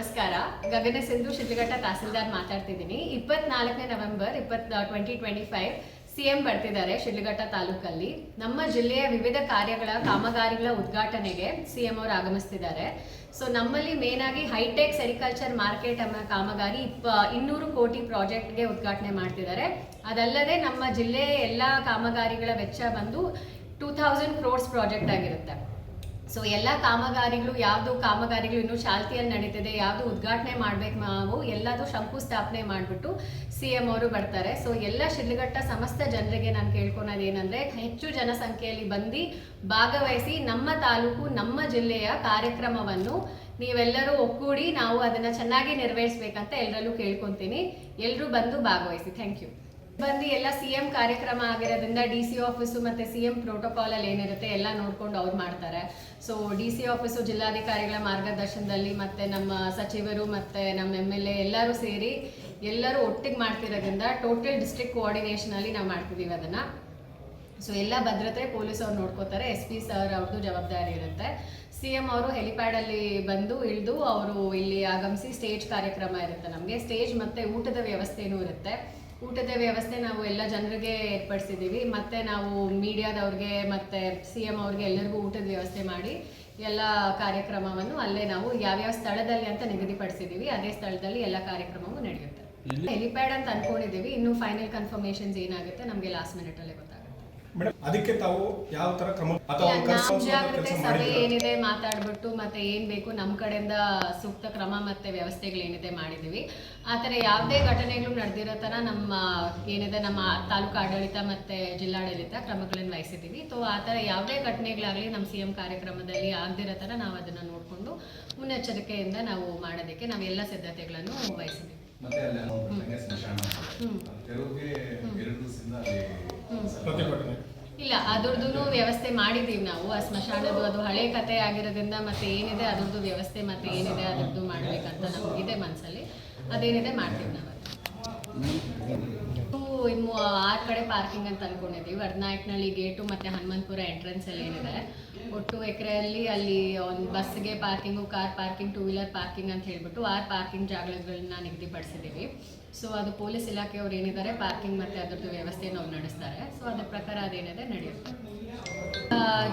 ನಮಸ್ಕಾರ. ಗಗನ ಸಿಂಧು ಶಿಡ್ಲಘಟ್ಟ ತಹಸೀಲ್ದಾರ್ ಮಾತಾಡ್ತಿದ್ದೀನಿ. 24 November 2025 CM ಬರ್ತಿದ್ದಾರೆ ಶಿಡ್ಲಘಟ್ಟ ತಾಲೂಕಲ್ಲಿ. ನಮ್ಮ ಜಿಲ್ಲೆಯ ವಿವಿಧ ಕಾಮಗಾರಿಗಳ ಉದ್ಘಾಟನೆಗೆ ಸಿಎಂ ಅವರು ಆಗಮಿಸ್ತಿದ್ದಾರೆ. ಸೊ ನಮ್ಮಲ್ಲಿ ಮೇನ್ ಆಗಿ ಹೈಟೆಕ್ ಸೆರಿಕಲ್ಚರ್ ಮಾರ್ಕೆಟ್ ಅನ್ನೋ ಕಾಮಗಾರಿ 200 ಕೋಟಿ ಪ್ರಾಜೆಕ್ಟ್ಗೆ ಉದ್ಘಾಟನೆ ಮಾಡ್ತಿದ್ದಾರೆ. ಅದಲ್ಲದೆ ನಮ್ಮ ಜಿಲ್ಲೆಯ ಎಲ್ಲ ಕಾಮಗಾರಿಗಳ ವೆಚ್ಚ ಬಂದು 2000 ಕ್ರೋರ್ಸ್ ಪ್ರಾಜೆಕ್ಟ್ ಆಗಿರುತ್ತೆ. ಸೊ ಎಲ್ಲ ಯಾವುದು ಕಾಮಗಾರಿಗಳು ಇನ್ನೂ ಚಾಲ್ತಿಯಲ್ಲಿ ನಡೀತಿದೆ, ಯಾವುದು ಉದ್ಘಾಟನೆ ಮಾಡ್ಬೇಕು, ನಾವು ಎಲ್ಲದೂ ಶಂಕುಸ್ಥಾಪನೆ ಮಾಡಿಬಿಟ್ಟು ಸಿಎಂ ಅವರು ಬರ್ತಾರೆ. ಸೊ ಎಲ್ಲ ಶಿಡ್ಲಘಟ್ಟ ಸಮಸ್ತ ಜನರಿಗೆ ನಾನು ಕೇಳ್ಕೊಳೋದು ಏನಂದ್ರೆ, ಹೆಚ್ಚು ಜನಸಂಖ್ಯೆಯಲ್ಲಿ ಬಂದು ಭಾಗವಹಿಸಿ ನಮ್ಮ ತಾಲೂಕು ನಮ್ಮ ಜಿಲ್ಲೆಯ ಕಾರ್ಯಕ್ರಮವನ್ನು ನೀವೆಲ್ಲರೂ ಒಕ್ಕೂಡಿ ನಾವು ಅದನ್ನ ಚೆನ್ನಾಗಿ ನೆರವೇರಿಸಬೇಕಂತ ಎಲ್ಲರಲ್ಲೂ ಕೇಳ್ಕೊತೀನಿ. ಎಲ್ಲರೂ ಬಂದು ಭಾಗವಹಿಸಿ. Thank you. ಬಂದು ಎಲ್ಲ ಸಿಎಂ ಕಾರ್ಯಕ್ರಮ ಆಗಿರೋದ್ರಿಂದ DC ಆಫೀಸು ಮತ್ತೆ ಸಿಎಂ ಪ್ರೋಟೋಕಾಲ್ ಅಲ್ಲಿ ಏನಿರುತ್ತೆ ಎಲ್ಲ ನೋಡ್ಕೊಂಡು ಅವ್ರು ಮಾಡ್ತಾರೆ. ಸೊ DC ಆಫೀಸು ಜಿಲ್ಲಾಧಿಕಾರಿಗಳ ಮಾರ್ಗದರ್ಶನದಲ್ಲಿ ಮತ್ತೆ ನಮ್ಮ ಸಚಿವರು ಮತ್ತೆ ನಮ್ಮ MLA ಎಲ್ಲರೂ ಸೇರಿ ಎಲ್ಲರೂ ಒಟ್ಟಿಗೆ ಮಾಡ್ತಿರೋದ್ರಿಂದ ಟೋಟಲ್ ಡಿಸ್ಟ್ರಿಕ್ಟ್ ಕೋಆರ್ಡಿನೇಷನ್ ಅಲ್ಲಿ ನಾವು ಮಾಡ್ತಿದ್ದೀವಿ ಅದನ್ನ. ಸೊ ಎಲ್ಲ ಭದ್ರತೆ ಪೊಲೀಸ್ ಅವ್ರು ನೋಡ್ಕೋತಾರೆ. SP ಸರ್ ಅವ್ರದ್ದು ಜವಾಬ್ದಾರಿ ಇರುತ್ತೆ. ಸಿಎಂ ಅವರು ಹೆಲಿಪ್ಯಾಡ್ ಅಲ್ಲಿ ಬಂದು ಇಳಿದು ಅವರು ಇಲ್ಲಿ ಆಗಮಿಸಿ ಸ್ಟೇಜ್ ಕಾರ್ಯಕ್ರಮ ಇರುತ್ತೆ. ನಮಗೆ ಸ್ಟೇಜ್ ಮತ್ತೆ ಊಟದ ವ್ಯವಸ್ಥೆನೂ ಇರುತ್ತೆ. ಊಟದ ವ್ಯವಸ್ಥೆ ನಾವು ಎಲ್ಲ ಜನರಿಗೆ ಏರ್ಪಡಿಸಿದ್ದೀವಿ. ಮತ್ತೆ ನಾವು ಮೀಡಿಯಾದವ್ರಿಗೆ ಮತ್ತೆ ಸಿಎಂ ಅವ್ರಿಗೆ ಎಲ್ಲರಿಗೂ ಊಟದ ವ್ಯವಸ್ಥೆ ಮಾಡಿ ಎಲ್ಲ ಕಾರ್ಯಕ್ರಮವನ್ನು ಅಲ್ಲೇ ನಾವು ಯಾವ್ಯಾವ ಸ್ಥಳದಲ್ಲಿ ಅಂತ ನಿಗದಿಪಡಿಸಿದ್ದೀವಿ, ಅದೇ ಸ್ಥಳದಲ್ಲಿ ಎಲ್ಲ ಕಾರ್ಯಕ್ರಮವೂ ನಡೆಯುತ್ತೆ. ಹೆಲಿಪ್ಯಾಡ್ ಅಂತ ಅನ್ಕೊಂಡಿದ್ದೀವಿ. ಇನ್ನು ಫೈನಲ್ ಕನ್ಫರ್ಮೇಷನ್ಸ್ ಏನಾಗುತ್ತೆ ನಮಗೆ ಲಾಸ್ಟ್ ಮಿನಿಟ್ ಅಲ್ಲೇ ಗೊತ್ತಾಗುತ್ತೆ. ಅದಕ್ಕೆ ತಾವು ಯಾವ ತರ ಕ್ರಮ ಅಥವಾ ಮುಂಜಾಗ್ರತೆ ಸಭೆ ಏನಿದೆ ಮಾತಾಡ್ಬಿಟ್ಟು ಮತ್ತೆ ಏನ್ ಬೇಕು ನಮ್ಮ ಕಡೆಯಿಂದ ಸೂಕ್ತ ಕ್ರಮ ಮತ್ತೆ ವ್ಯವಸ್ಥೆಗಳೇನಿದೆ ಮಾಡಿದೀವಿ. ಆತರ ಯಾವುದೇ ಘಟನೆಗಳು ನಡೆದಿರೋ ತರ ನಮ್ಮ ಏನಿದೆ ನಮ್ಮ ತಾಲೂಕು ಆಡಳಿತ ಮತ್ತೆ ಜಿಲ್ಲಾಡಳಿತ ಕ್ರಮಗಳನ್ನು ವಹಿಸಿದ್ದೀವಿ. ಸೊ ಆತರ ಯಾವುದೇ ಘಟನೆಗಳಾಗ್ಲಿ ನಮ್ಮ ಸಿಎಂ ಕಾರ್ಯಕ್ರಮದಲ್ಲಿ ಆಗದಿರೋ ತರ ನಾವು ಅದನ್ನ ನೋಡ್ಕೊಂಡು ಮುನ್ನೆಚ್ಚರಿಕೆಯಿಂದ ನಾವು ಮಾಡೋದಕ್ಕೆ ನಾವೆಲ್ಲ ಸಿದ್ಧತೆಗಳನ್ನು ವಹಿಸಿದ್ದೀವಿ. ಇಲ್ಲ, ಅದ್ರದ್ದು ವ್ಯವಸ್ಥೆ ಮಾಡಿದೀವಿ ನಾವು. ಆ ಸ್ಮಶಾನದ್ದು ಅದು ಹಳೆ ಕತೆ ಆಗಿರೋದ್ರಿಂದ ಮತ್ತೆ ಏನಿದೆ ಅದ್ರದ್ದು ವ್ಯವಸ್ಥೆ ಮತ್ತೆ ಏನಿದೆ ಅದ್ರದ್ದು ಮಾಡ್ಬೇಕಂತ ನಮಗಿದೆ ಮನಸ್ಸಲ್ಲಿ. ಅದೇನಿದೆ ಮಾಡ್ತೀವಿ ನಾವು. ಇನ್ನು 6 ಕಡೆ ಪಾರ್ಕಿಂಗ್ ಅಂತ ಅನ್ಕೊಂಡಿದ್ದೀವಿ. ವರ್ನಾಯಕ್ನಳ್ಳಿ ಗೇಟು ಮತ್ತೆ ಹನುಮಂತಪುರ ಎಂಟ್ರೆನ್ಸ್ ಅಲ್ಲಿ ಏನಿದೆ ಒಟ್ಟು ಎಕರೆಯಲ್ಲಿ ಅಲ್ಲಿ ಒಂದು ಬಸ್ಗೆ parking, car parking, 2 wheeler parking ಅಂತ ಹೇಳ್ಬಿಟ್ಟು 6 ಪಾರ್ಕಿಂಗ್ ಜಾಗಗಳನ್ನ ನಿಗದಿಪಡಿಸಿದ್ದೀವಿ. ಸೊ ಅದು ಪೊಲೀಸ್ ಇಲಾಖೆಯವ್ರು ಏನಿದ್ದಾರೆ ಪಾರ್ಕಿಂಗ್ ಮತ್ತೆ ಅದ್ರದ್ದು ವ್ಯವಸ್ಥೆಯನ್ನು ಅವ್ರು ನಡೆಸ್ತಾರೆ. ಸೊ ಅದ್ರ ಪ್ರಕಾರ ಅದೇನಿದೆ ನಡೆಯುತ್ತೆ.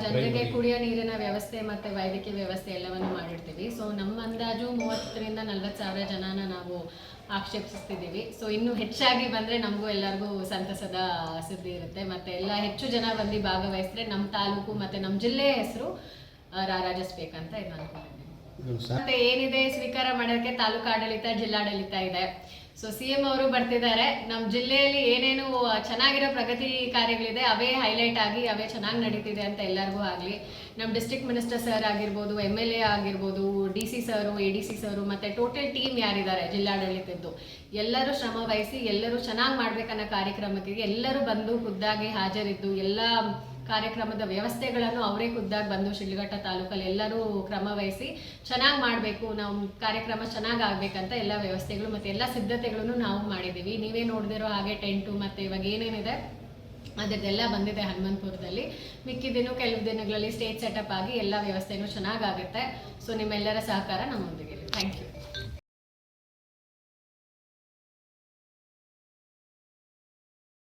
ಜನರಿಗೆ ಕುಡಿಯೋ ನೀರಿನ ವ್ಯವಸ್ಥೆ ಮತ್ತೆ ವೈದ್ಯಕೀಯ ವ್ಯವಸ್ಥೆ ಎಲ್ಲವನ್ನು ಮಾಡಿರ್ತೀವಿ. ಸೊ ನಮ್ಮ ಅಂದಾಜು 30,000 ರಿಂದ 40,000 ಜನನ ನಾವು ಆಕ್ಷೇಪಿಸ್ತಿದ್ದೀವಿ. ಸೊ ಇನ್ನು ಹೆಚ್ಚಾಗಿ ಬಂದರೆ ನಮಗೂ ಎಲ್ಲರಿಗೂ ಸಂತಸದ ಸುದ್ದಿ ಇರುತ್ತೆ. ಮತ್ತೆ ಎಲ್ಲ ಹೆಚ್ಚು ಜನ ಬಂದು ಭಾಗವಹಿಸಿದ್ರೆ ನಮ್ಮ ತಾಲೂಕು ಮತ್ತೆ ನಮ್ಮ ಜಿಲ್ಲೆಯ ಹೆಸರು ರಾರಾಜಿಸ್ಬೇಕಂತ ಇದು ಅನ್ಕೊಂಡಿದ್ದೀವಿ. ಮತ್ತೆ ಏನಿದೆ ಸ್ವೀಕಾರ ಮಾಡೋದಕ್ಕೆ ತಾಲೂಕು ಆಡಳಿತ ಜಿಲ್ಲಾಡಳಿತ ಇದೆ. ಸೊ ಸಿಎಂ ಅವರು ಬರ್ತಿದ್ದಾರೆ. ನಮ್ಮ ಜಿಲ್ಲೆಯಲ್ಲಿ ಏನೇನು ಚೆನ್ನಾಗಿರೋ ಪ್ರಗತಿ ಕಾರ್ಯಗಳಿದೆ ಅವೇ ಹೈಲೈಟ್ ಆಗಿ ಅವೇ ಚೆನ್ನಾಗಿ ನಡೀತಿದೆ ಅಂತ ಎಲ್ಲರಿಗೂ ಆಗಲಿ. ನಮ್ಮ ಡಿಸ್ಟ್ರಿಕ್ಟ್ ಮಿನಿಸ್ಟರ್ ಸರ್ ಆಗಿರ್ಬೋದು, MLA ಆಗಿರ್ಬೋದು, DC ಸರು, ADC ಸರು ಮತ್ತು ಟೋಟಲ್ ಟೀಮ್ ಯಾರಿದ್ದಾರೆ ಜಿಲ್ಲಾಡಳಿತದ್ದು ಎಲ್ಲರೂ ಶ್ರಮ ವಹಿಸಿ ಎಲ್ಲರೂ ಚೆನ್ನಾಗಿ ಮಾಡ್ಬೇಕನ್ನೋ ಕಾರ್ಯಕ್ರಮಕ್ಕೆ ಎಲ್ಲರೂ ಬಂದು ಖುದ್ದಾಗಿ ಹಾಜರಿದ್ದು ಎಲ್ಲ ಕಾರ್ಯಕ್ರಮದ ವ್ಯವಸ್ಥೆಗಳನ್ನು ಅವರೇ ಖುದ್ದಾಗಿ ಬಂದು ಶಿಡ್ಲಘಟ್ಟ ತಾಲೂಕಲ್ಲಿ ಎಲ್ಲರೂ ಕ್ರಮ ವಹಿಸಿ ಚೆನ್ನಾಗಿ ಮಾಡಬೇಕು, ನಾವು ಕಾರ್ಯಕ್ರಮ ಚೆನ್ನಾಗಿ ಆಗಬೇಕಂತ ಎಲ್ಲ ವ್ಯವಸ್ಥೆಗಳು ಮತ್ತು ಎಲ್ಲ ಸಿದ್ಧತೆಗಳನ್ನು ನಾವು ಮಾಡಿದ್ದೀವಿ. ನೀವೇ ನೋಡಿದಿರೋ ಹಾಗೆ ಟೆಂಟು ಮತ್ತು ಇವಾಗ ಏನೇನಿದೆ ಅದರದ್ದೆಲ್ಲ ಬಂದಿದೆ ಹನುಮಂತಪುರದಲ್ಲಿ. ಮಿಕ್ಕಿದಿನ ಕೆಲವು ದಿನಗಳಲ್ಲಿ ಸ್ಟೇಜ್ ಸೆಟಪ್ ಆಗಿ ಎಲ್ಲ ವ್ಯವಸ್ಥೆನೂ ಚೆನ್ನಾಗಾಗುತ್ತೆ. ಸೊ ನಿಮ್ಮೆಲ್ಲರ ಸಹಕಾರ ನಮ್ಮೊಂದಿಗೆ. Thank you.